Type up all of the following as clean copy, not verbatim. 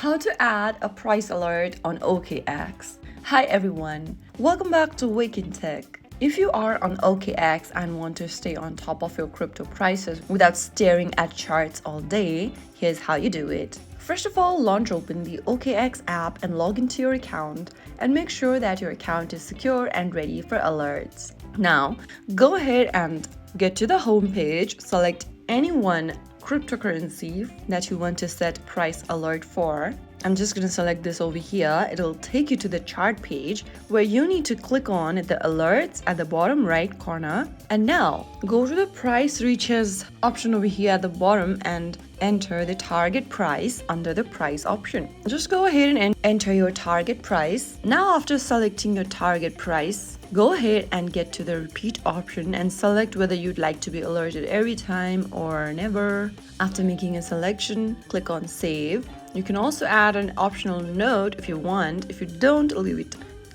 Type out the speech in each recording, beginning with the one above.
How to add a price alert on OKX. Hi everyone, welcome back to Wake&Tech. If you are on OKX and want to stay on top of your crypto prices without staring at charts all day, here's how you do it. First of all, launch open the OKX app and log into your account and make sure that your account is secure and ready for alerts. Now, go ahead and get to the home page, select any one cryptocurrency that you want to set price alert for. I'm just going to select this over here. It'll take you to the chart page where you need to click on the alerts at the bottom right corner. And now go to the price reaches option over here at the bottom and enter the target price under the price option. Just go ahead and enter your target price. Now after selecting your target price, go ahead and get to the repeat option and select whether you'd like to be alerted every time or never. After making a selection, click on save. You can also add an optional note if you want. If you don't,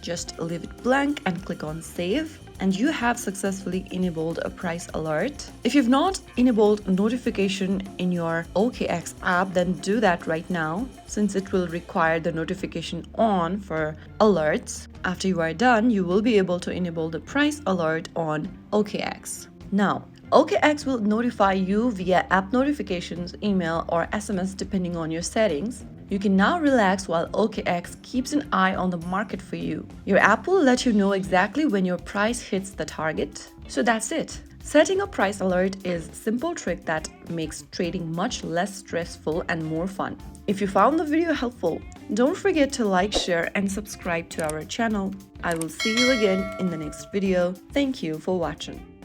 just leave it blank and click on save. And you have successfully enabled a price alert. If you've not enabled notification in your OKX app, then do that right now, since it will require the notification on for alerts. After you are done, you will be able to enable the price alert on OKX. Now, OKX will notify you via app notifications, email, or SMS depending on your settings. You can now relax while OKX keeps an eye on the market for you. Your app will let you know exactly when your price hits the target. So that's it. Setting a price alert is a simple trick that makes trading much less stressful and more fun. If you found the video helpful, don't forget to like, share, and subscribe to our channel. I will see you again in the next video. Thank you for watching.